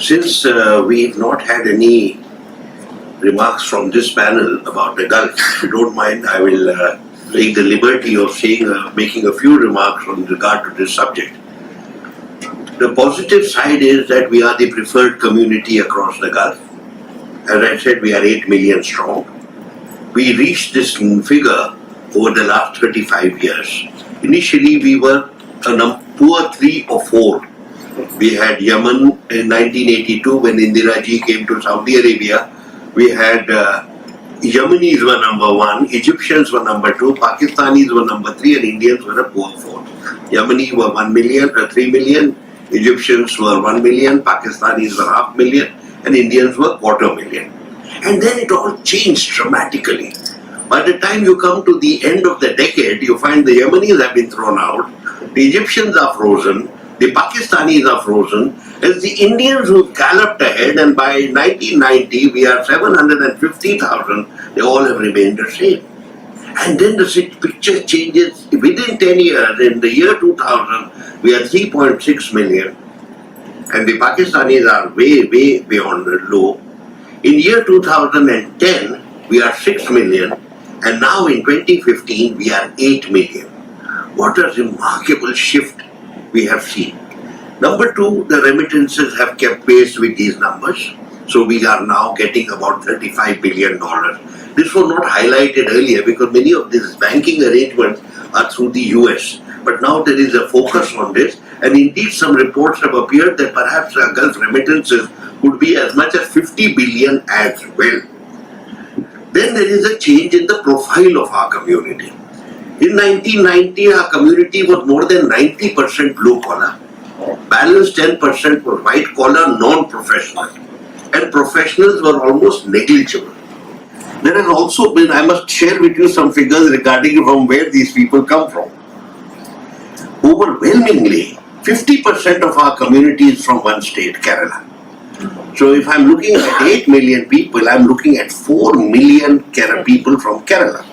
Since we've not had any remarks from this panel about the Gulf, if you don't mind, I will take the liberty of making a few remarks on regard to this subject. The positive side is that we are the preferred community across the Gulf. As I said, we are 8 million strong. We reached this figure over the last 35 years. Initially, we were a poor 3 or 4. We had Yemen in 1982 when Indira Ji came to Saudi Arabia. We had Yemenis were number 1, Egyptians were number 2, Pakistanis were number 3, and Indians were a poor 4. Yemeni were 3 million, Egyptians were 1 million, Pakistanis were 500,000, and Indians were 250,000. And then it all changed dramatically. By the time you come to the end of the decade, you find the Yemenis have been thrown out, the Egyptians are frozen, the Pakistanis are frozen, it's the Indians who galloped ahead, and by 1990 we are 750,000, they all have remained the same. And then the picture changes within 10 years. In the year 2000, we are 3.6 million, and the Pakistanis are way beyond the low. In year 2010, we are 6 million, and now in 2015, we are 8 million. What a remarkable shift we have seen. Number 2, the remittances have kept pace with these numbers. So we are now getting about $35 billion. This was not highlighted earlier because many of these banking arrangements are through the US. But now there is a focus on this, and indeed some reports have appeared that perhaps Gulf remittances could be as much as 50 billion as well. Then there is a change in the profile of our community. In 1990, our community was more than 90% blue collar. Balance 10% were white collar, non-professional. And professionals were almost negligible. There has also been, I must share with you some figures regarding from where these people come from. Overwhelmingly, 50% of our community is from one state, Kerala. So if I'm looking at 8 million people, I'm looking at 4 million people from Kerala.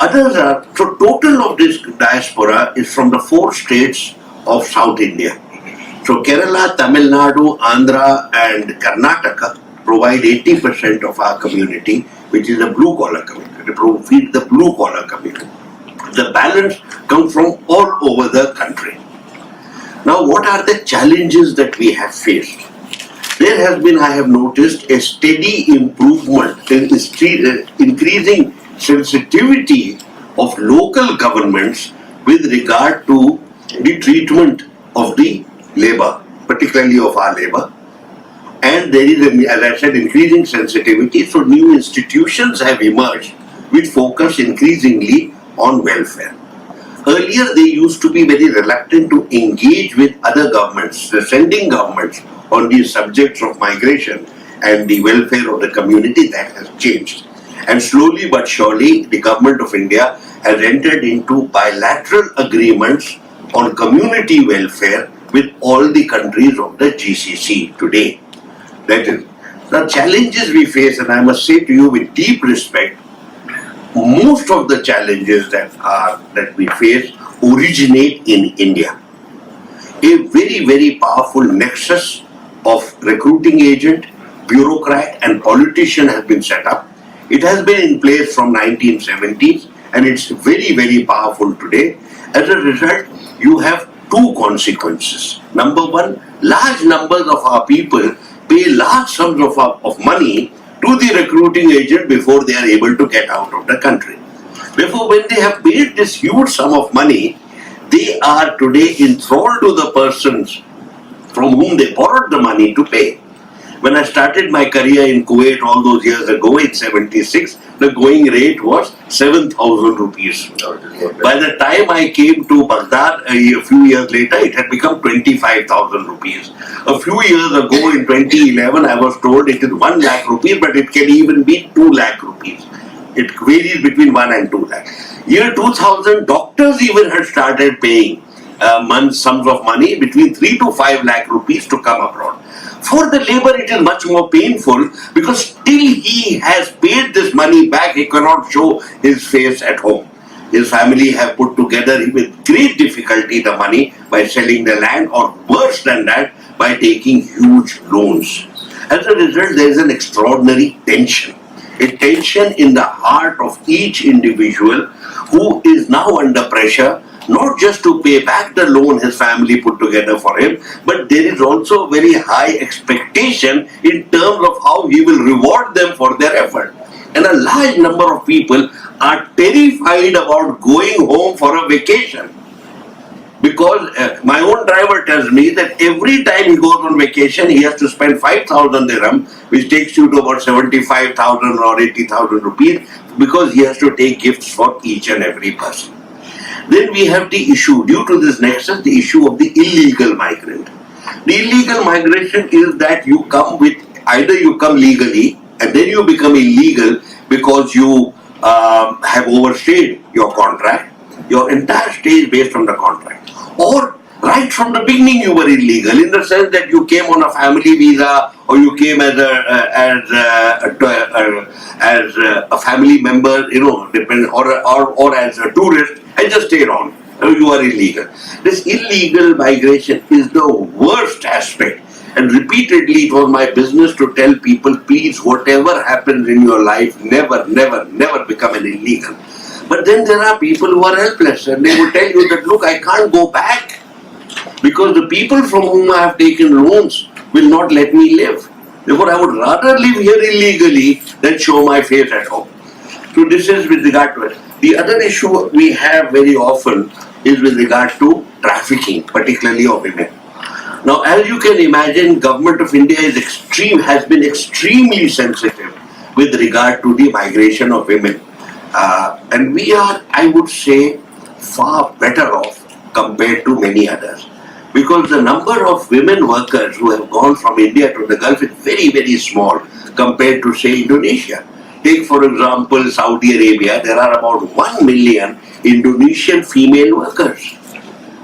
Others are, so total of this diaspora is from the 4 states of South India. So Kerala, Tamil Nadu, Andhra and Karnataka provide 80% of our community, which is a blue collar community. They feed the blue collar community. The balance comes from all over the country. Now what are the challenges that we have faced? There has been, I have noticed, a steady improvement in increasing sensitivity of local governments with regard to the treatment of the labor, particularly of our labor. And there is, as I said, increasing sensitivity, so new institutions have emerged with focus increasingly on welfare. Earlier, they used to be very reluctant to engage with other governments, the sending governments, on these subjects of migration and the welfare of the community. That has changed. And slowly but surely, the government of India has entered into bilateral agreements on community welfare with all the countries of the GCC today. That is, the challenges we face, and I must say to you with deep respect, most of the challenges that we face originate in India. A very powerful nexus of recruiting agent, bureaucrat and politician has been set up. It has been in place from 1970s and it's very powerful today. As a result, you have 2 consequences. Number 1, large numbers of our people pay large sums of money to the recruiting agent before they are able to get out of the country. Therefore, when they have paid this huge sum of money, they are today enthralled to the persons from whom they borrowed the money to pay. When I started my career in Kuwait all those years ago in 76, the going rate was 7,000 rupees. By the time I came to Baghdad a few years later, it had become 25,000 rupees. A few years ago in 2011, I was told it is 1 lakh rupees, but it can even be 2 lakh rupees. It varies between 1 and 2 lakh. Year 2000, doctors even had started paying sums of money between 3 to 5 lakh rupees to come abroad. For the labor, it is much more painful because till he has paid this money back, he cannot show his face at home. His family have put together with great difficulty the money by selling the land, or worse than that, by taking huge loans. As a result, there is an extraordinary tension. A tension in the heart of each individual who is now under pressure, not just to pay back the loan his family put together for him, but there is also a very high expectation in terms of how he will reward them for their effort. And a large number of people are terrified about going home for a vacation. Because my own driver tells me that every time he goes on vacation, he has to spend 5,000 dirham, which takes you to about 75,000 or 80,000 rupees, because he has to take gifts for each and every person. Then we have the issue, due to this nexus, the issue of the illegal migrant. The illegal migration is that you come with, either you come legally and then you become illegal because you have overstayed your contract. Your entire stay is based on the contract. Or right from the beginning you were illegal, in the sense that you came on a family visa, or you came as a family member, or as a tourist, and just stayed on. You are illegal. This illegal migration is the worst aspect. And repeatedly it was my business to tell people, please, whatever happens in your life, never, never, never become an illegal. But then there are people who are helpless, and they will tell you that, look, I can't go back because the people from whom I have taken loans will not let me live. Therefore, I would rather live here illegally than show my face at home. So this is with regard to it. The other issue we have very often is with regard to trafficking, particularly of women. Now, as you can imagine, Government of India has been extremely sensitive with regard to the migration of women. And we are, I would say, far better off compared to many others. Because the number of women workers who have gone from India to the Gulf is very, very small compared to, say, Indonesia. Take, for example, Saudi Arabia. There are about 1 million Indonesian female workers.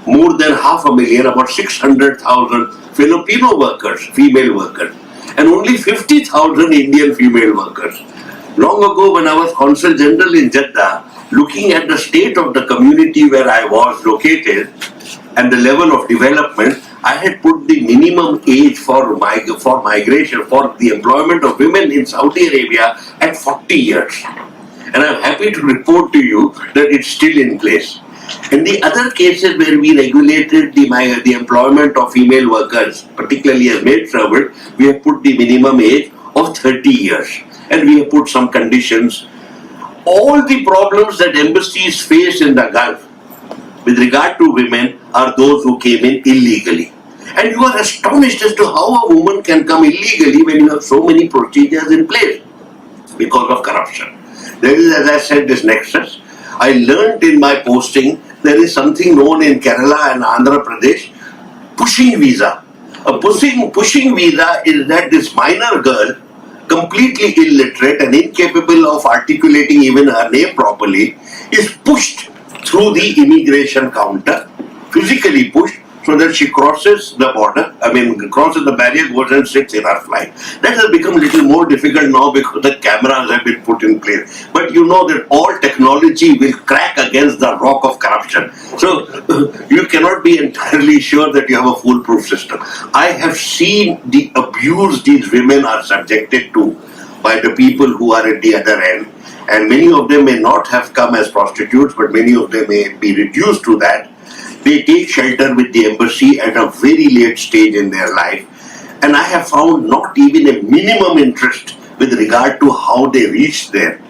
More than 500,000, about 600,000 Filipino workers, female workers. And only 50,000 Indian female workers. Long ago, when I was Consul General in Jeddah, looking at the state of the community where I was located and the level of development, I had put the minimum age for migration, for the employment of women in Saudi Arabia at 40 years. And I'm happy to report to you that it's still in place. In the other cases where we regulated the employment of female workers, particularly as maid servant, we have put the minimum age of 30 years. And we have put some conditions. All the problems that embassies face in the Gulf with regard to women are those who came in illegally. And you are astonished as to how a woman can come illegally when you have so many procedures in place because of corruption. There is, as I said, this nexus. I learned in my posting, there is something known in Kerala and Andhra Pradesh, pushing visa. A pushing visa is that this minor girl, completely illiterate and incapable of articulating even her name properly, is pushed through the immigration counter, physically pushed, so that she crosses the border, crosses the barrier, goes and sits in her flight. That has become a little more difficult now because the cameras have been put in place. But you know that all technology will crack against the rock of corruption. So you cannot be entirely sure that you have a foolproof system. I have seen the abuse these women are subjected to by the people who are at the other end. And many of them may not have come as prostitutes, but many of them may be reduced to that. They take shelter with the embassy at a very late stage in their life. And I have found not even a minimum interest with regard to how they reach there.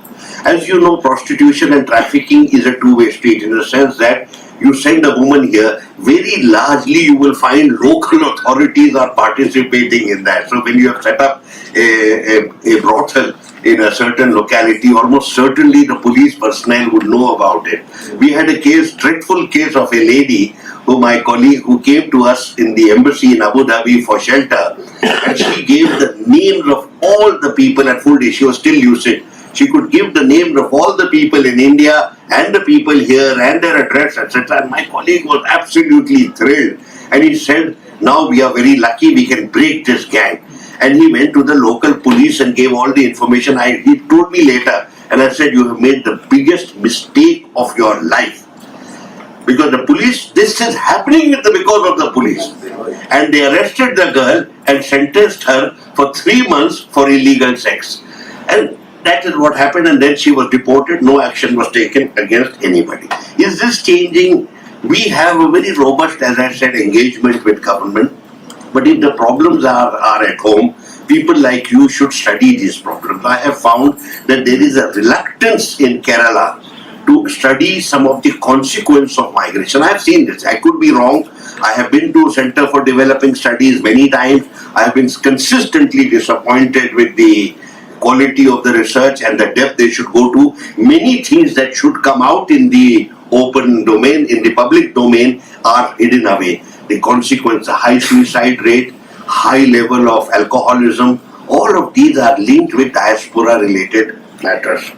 As you know, prostitution and trafficking is a two-way street, in the sense that you send a woman here, very largely you will find local authorities are participating in that. So when you have set up a brothel in a certain locality, almost certainly the police personnel would know about it. We had a dreadful case of a lady my colleague who came to us in the embassy in Abu Dhabi for shelter, and she gave the names of all the people at full day. She was still lucid. She could give the names of all the people in India and the people here and their address, etc. And my colleague was absolutely thrilled. And he said, now we are very lucky, we can break this gang. And he went to the local police and gave all the information. He told me later and I said, you have made the biggest mistake of your life. Because the police, this is happening because of the police. And they arrested the girl and sentenced her for 3 months for illegal sex. And that is what happened, and then she was deported. No action was taken against anybody. Is this changing? We have a very robust, as I said, engagement with government. But if the problems are at home, people like you should study these problems. I have found that there is a reluctance in Kerala to study some of the consequence of migration. I have seen this. I could be wrong. I have been to Center for Developing Studies many times. I have been consistently disappointed with the quality of the research and the depth they should go to. Many things that should come out in the open domain, in the public domain, are hidden away. The consequence, a high suicide rate, high level of alcoholism, all of these are linked with diaspora related matters.